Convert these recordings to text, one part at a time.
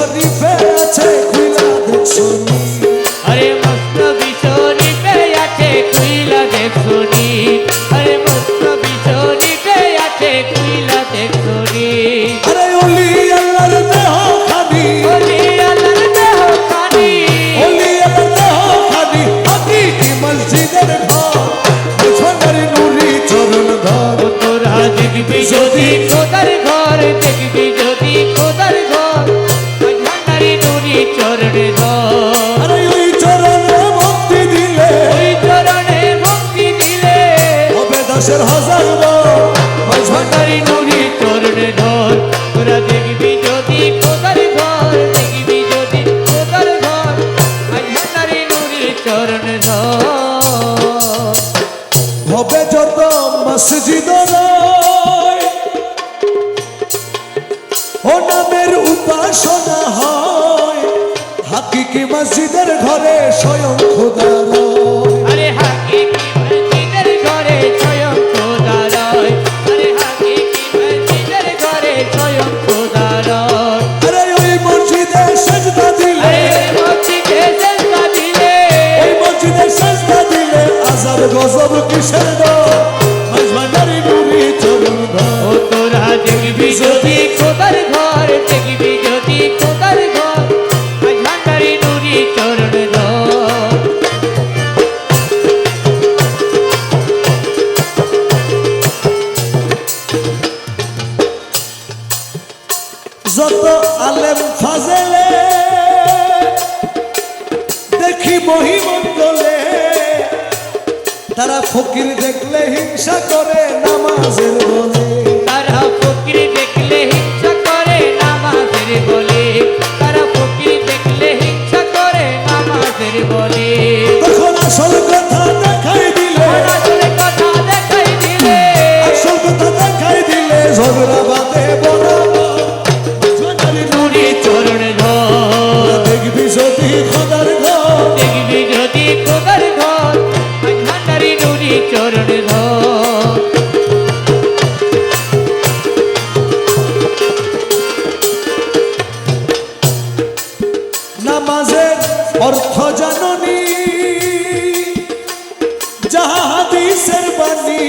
শরীফে আছে খুইলা দেখছনি আরে মস্তবি শরীফে আছে খুইলা দেখছনি আরে মস্তবি শরীফে আছে খুইলা দেখছনি আরে ওলি আল্লাহর দেহ খানি ওলি আল্লাহর দেহ খানি ওলি আল্লাহর দেহ খানি হাকিকি মসজিদের ঘর ঝন্ডারি নুরি চরণ ধর ও তোরা দেখবি যদি খোদার ঘর দেখবি যদি খোদার ঘর ভান্ডারি নুরি চরণে ধর আরে ওই চরণে ভক্তি দিলে ওই চরণে ভক্তি দিলে হবে দাসের হাজার বার ভান্ডারি নুরি চরণে ধর তোরা দেখবি যদি খোদার ঘর দেখবি যদি খোদার ঘর ভান্ডারি নুরি চরণে ধর হবে যত মসজিদ নয় ও নামের উপাসনা হয় হাকিকি মসজিদের ঘরে স্বয়ং খোদা রয় আরে হাকিকি মসজিদের ঘরে স্বয়ং খোদা রয় আরে হাকিকি মসজিদের ঘরে স্বয়ং খোদা রয় আরে ওই মসজিদে সেজদা দিলে আরে মসজিদে সেজদা দিলে ওই মসজিদে সেজদা দিলে আজাব গজব কিসের ডর মাঝভান্ডারি নুরি চরণ ধর ও তোরা দেখবি যদি খোদার ঘর দেখবি যদি খোদার ঘর ভান্ডারি নুরি চরণ ধর যত আলেম ফাজেলে দেখি মহিমণ্ডলে তারা ফকির দেখলে হিংসা করে নামাজের বলে তারা ফকির দেখলে হিংসা করে নামাজের বলে তারা ফকির দেখলে হিংসা করে নামাজের বলে তখন আসল কথা দেখাই দিলে আসলে কথা দেখাই দিলে আসল কথা দেখাই দিলে ঝগড়া বাদে বরাবর মাঝভান্ডারি নুরি চরণ ধর দেখবি যদি খোদার ঘর দেখবি যদি খোদার ঘর ভান্ডারি নুরি চরণ ধর নামাজের অর্থ জাননি যাহা হাদিসের বাণী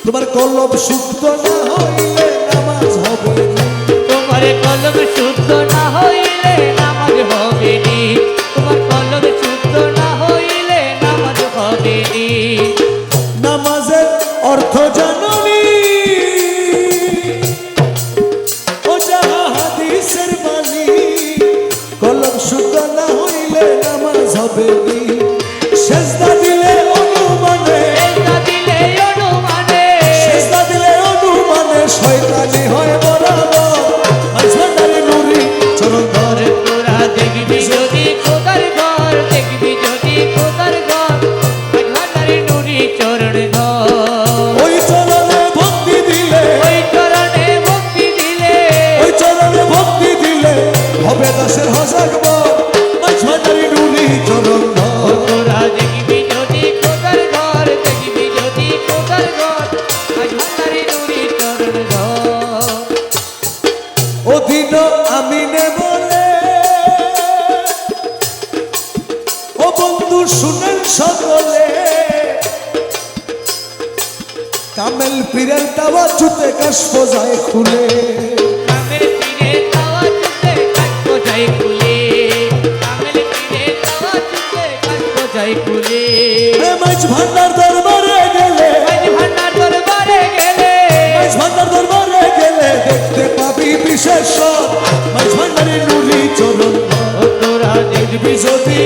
তোমার কলব শুদ্ধ না হইলে নামাজ হবে না। তোমার কলম শুদ্ধ না হইলে নামাজ হবে নি তোমার কলম শুদ্ধ না হইলে নামাজ হবে নি নামাজের অর্থ জাননি ও যাহা হাদিসের বাণী কলব শুদ্ধ না হইলে নামাজ হবে না। সেজদা দিলে অনুমানে সেজদা দিলে অনুমানে সেজদা দিলে অনুমানে শয়তানি হয় বরাবর মাঝভান্ডারি নুরি চরণ ধর তোরা দেখবি যদি খোদার ঘর দেখবি যদি খোদার ঘর ভান্ডারি নুরি চরণ ধর ওই চরণে ভক্তি দিলে ওই চরণে ভক্তি দিলে ওই চরণে ভক্তি দিলে হবে দাসের হাজার বার মাঝভান্ডারি নুরি চরণ ধর তোরা দেখবি যদি খোদার ঘর দেখবি যদি খোদার ঘর ভান্ডারি নুরি চরণ ধর অধীন আমিনে বলে ও বন্ধু শুনেন সকলে কামেল পীরের তাওয়া চুতে কাশফ যায় খুলে কামেল পীরে তাওয়া চুতে কাশফ যায় খুলে কামেল পীরে তাওয়া চুতে কাশফ যায় খুলে মাঝ ভান্ডার দরবারে গেলে ভান্ডার দরবারে গেলে মাঝ ভান্ডার দরবারে গেলে দেখতে পাবি বিশেষ সব মাঝ ভান্ডারি নুরি চরণ ও তোরা দেখবি যদি